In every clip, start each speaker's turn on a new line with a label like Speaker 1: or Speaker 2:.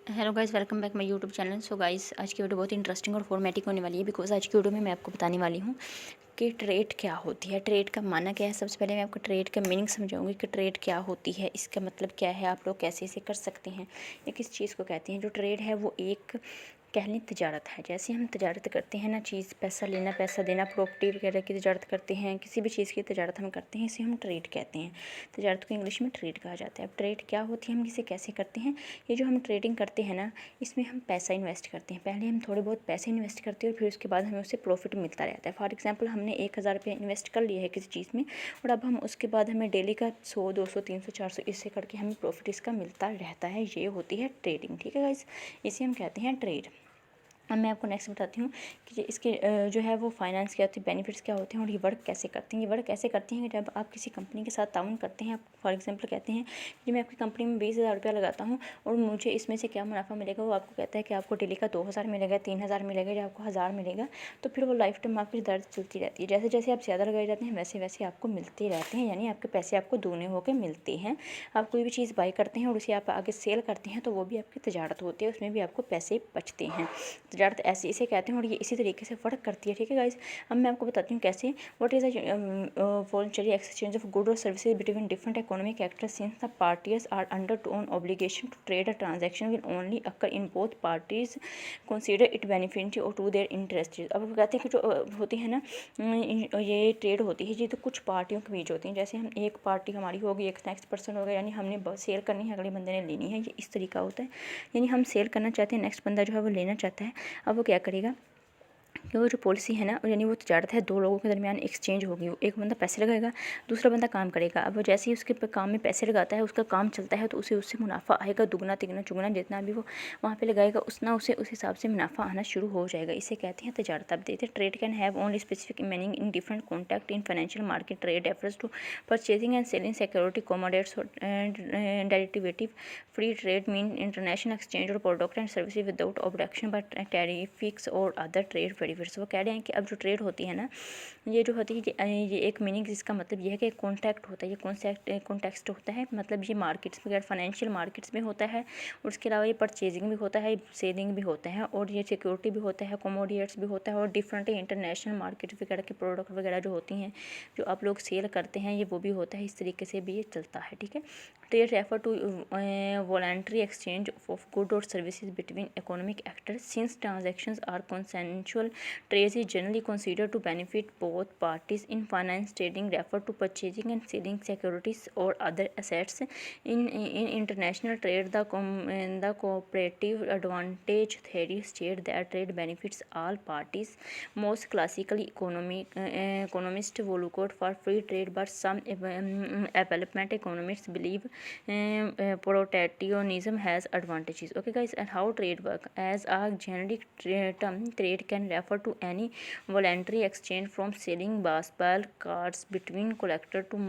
Speaker 1: Hello guys, welcome back my YouTube channel. So guys, आज की video बहुत interesting और फॉर्मेटिक होने वाली है बिकॉज आज की वीडियो में मैं आपको बताने वाली हूँ कि ट्रेड क्या होती है, ट्रेड का माना क्या है। सबसे पहले मैं आपको ट्रेड का मीनिंग समझाऊंगी कि ट्रेड क्या होती है, इसका मतलब क्या है, आप लोग कैसे इसे कर सकते हैं, या किस चीज़ को कहते हैं। जो ट्रेड है वो एक कह लें तजारत है। जैसे हम तजारत करते हैं ना, चीज़ पैसा लेना पैसा देना, प्रॉपर्टी वगैरह की तजारत करते हैं, किसी भी चीज़ की तजारत हम करते हैं, इसे हम ट्रेड कहते हैं। तजारत को इंग्लिश में ट्रेड कहा जाता है। अब ट्रेड क्या होती है, हम इसे कैसे करते हैं। ये जो हम ट्रेडिंग करते हैं ना, इसमें हम पैसा इन्वेस्ट करते हैं। पहले हम थोड़े बहुत पैसे इन्वेस्ट करते हैं और फिर उसके बाद हमें उससे प्रॉफिट मिलता रहता है। फॉर एग्जांपल, हमने 1000 रुपये इन्वेस्ट कर लिए है किसी चीज़ में, और अब हम उसके बाद हमें डेली का 100, 200, 300, 400 इससे करके हमें प्रॉफिट इसका मिलता रहता है। ये होती है ट्रेडिंग। ठीक है गाइस, इसे हम कहते हैं ट्रेड। अब मैं आपको नेक्स्ट बताती हूँ कि इसके जो है वो फाइनेंस क्या होती है, बेनिफिट्स क्या होते हैं और ये वर्क कैसे करते हैं। ये वर्क कैसे करती हैं कि जब आप किसी कंपनी के साथ ताउन करते हैं, आप फॉर एग्जांपल कहते हैं कि मैं आपकी कंपनी में 20,000 रुपया लगाता हूँ और मुझे इसमें से क्या मुनाफा मिलेगा। वो आपको कहता है कि आपको डेली का 2,000 मिलेगा, 3,000 मिलेगा, या आपको 1,000 मिलेगा। तो फिर वो लाइफ टाइम आपकी दर्द चलती रहती है। जैसे जैसे आप ज़्यादा लगाए जाते हैं वैसे वैसे आपको मिलते रहते हैं, यानी आपके पैसे आपको दोगुने होकर मिलते हैं। आप कोई भी चीज़ बाई करते हैं और उसे आप आगे सेल करते हैं तो वो भी आपकी तजारत होती है, उसमें भी आपको पैसे बचते हैं। तजारत ऐसे इसे कहते हैं और ये इसी तरीके से फ़र्क करती है। ठीक है गाइस, अब मैं आपको बताती हूँ कैसे। What is voluntary exchange of good और services between different economic actors since the parties are under own obligation to trade a transaction will only occur in both parties consider it benefit और to their interest. अब वो कहते हैं कि जो होती है ना, ये ट्रेड होती है, ये तो कुछ पार्टियों के बीच होती हैं। जैसे हम एक पार्टी हमारी होगी, एक नेक्स्ट पर्सन होगा, यानी हमने सेल करनी है, अगले बंदे ने लेनी है। ये इस तरीका होता है, यानी हम सेल करना चाहते हैं, नेक्स्ट बंदा जो है वो लेना चाहता है। अब वो क्या करेगा कि वो जो पॉलिसी है ना, यानी वो तजारत है, दो लोगों के दरमियान एक्सचेंज होगी। एक बंदा पैसे लगाएगा, दूसरा बंदा काम करेगा। अब वो जैसे ही उसके काम में पैसे लगाता है, उसका काम चलता है, तो उसे उससे मुनाफा आएगा, दुगना तिगना चुगना, जितना भी वो वहाँ पे लगाएगा उसे उस हिसाब से मुनाफा आना शुरू हो जाएगा। इसे कहते हैं तजारत। अब देखते हैं, trade can have only specific meaning in different contact in financial market. Trade refers to purchasing and selling security, commodities and derivative. Free trade mean international exchange और product and services without objection by tariffs और other trade benefits. वो कह रहे हैं कि अब जो trade होती है ना, ये जो होती है, ये एक मीनिंग जिसका मतलब ये है कि कॉन्टैक्ट होता है, ये कॉन्टेक्स्ट होता है, मतलब ये मार्केट्स वगैरह फाइनेंशियल मार्केट्स में होता है, और उसके अलावा ये परचेजिंग भी होता है, सेलिंग भी होता है, और ये सिक्योरिटी भी होता है, कमोडिटीज भी होता है, और डिफरेंट इंटरनेशनल मार्केट वगैरह के प्रोडक्ट वगैरह जो होती हैं, जो आप लोग सेल करते हैं, ये वो भी होता है। इस तरीके से भी ये चलता है। ठीक है, trade refer to voluntary exchange of good और services between economic actors since transactions are consensual. Trade is generally considered to benefit both parties in finance. Trading refer to purchasing and selling securities or other assets. In international trade, the cooperative advantage theory states that trade benefits all parties. Most classically, economists advocate for free trade, but some development economists believe protectionism has advantages. Okay, guys, and how trade work as a generic term, trade can refer to any voluntary exchange from selling baseball cards between collector to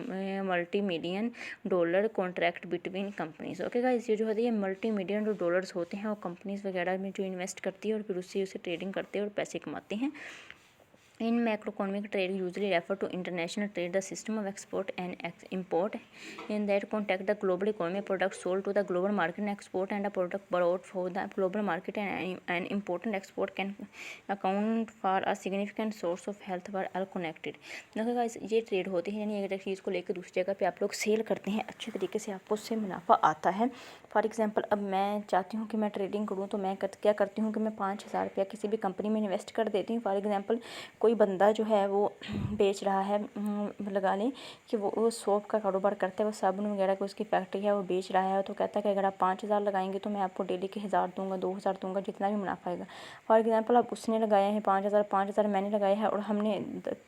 Speaker 1: multi-million dollar contract between companies. Okay guys, ये जो होती है multi-million जो dollars होते हैं, वो companies वगैरह में जो इन्वेस्ट करती है और फिर उससे उसे ट्रेडिंग करते हैं और पैसे कमाते हैं। In macroeconomic trade usually refer to international trade, the system of export and import. In that context, the global economy, products sold to the global market and export, and a product brought for the global market and an important export can account for a significant source of health were all connected. देखो guys, ये trade होती है, यानी एक चीज़ को लेकर दूसरी जगह पे आप लोग सेल करते हैं, अच्छे तरीके से आपको उससे मुनाफा आता है। फॉर एग्जांपल, अब मैं चाहती हूँ कि मैं ट्रेडिंग करूँ, तो मैं क्या करती हूँ कि मैं 5,000 रुपया किसी भी कंपनी में इन्वेस्ट कर देती हूँ। फॉर एग्जांपल, कोई बंदा जो है वो बेच रहा है, लगा लें कि वो सोप का कारोबार करता है, वो साबुन वगैरह की उसकी फैक्ट्री है, वो बेच रहा है, तो कहता है कि अगर आप 5,000 लगाएंगे तो मैं आपको डेली के 1,000 दूंगा, 2,000 दूंगा, जितना भी मुनाफा आएगा। फॉर एग्जांपल, अब उसने लगाया है 5,000 मैंने लगाया है, और हमने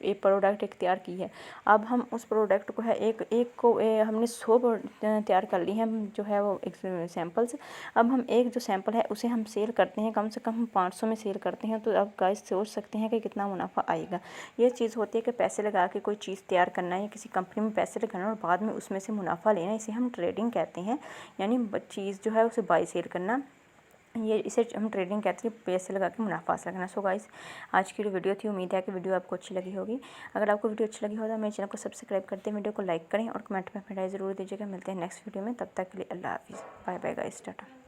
Speaker 1: एक प्रोडक्ट तैयार की है। अब हम उस प्रोडक्ट को है एक को हमने 100 तैयार कर ली है, जो है वो सैम्पल्स। अब हम एक जो सैम्पल है उसे हम सेल करते हैं, कम से कम हम 500 में सेल करते हैं। तो अब गाइस सोच सकते हैं कि कितना मुनाफा आएगा। ये चीज़ होती है कि पैसे लगा के कोई चीज़ तैयार करना है, या किसी कंपनी में पैसे लगाना और बाद में उसमें से मुनाफा लेना, इसे हम ट्रेडिंग कहते हैं। यानी चीज़ जो है उसे बाई सेल करना, ये इसे हम ट्रेडिंग कहते हैं, पैसे लगा के मुनाफा हासिल करना। सो गाइस, आज की जो वीडियो थी, उम्मीद है कि वीडियो आपको अच्छी लगी होगी। अगर आपको वीडियो अच्छी लगी हो तो मेरे चैनल को सब्सक्राइब करते हैं, वीडियो को लाइक करें और कमेंट में अपनी राय ज़रूर दीजिएगा। मिलते हैं नेक्स्ट वीडियो में, तब तक के लिए अल्लाह हाफिज़, बाय बाय गाइस, टाटा।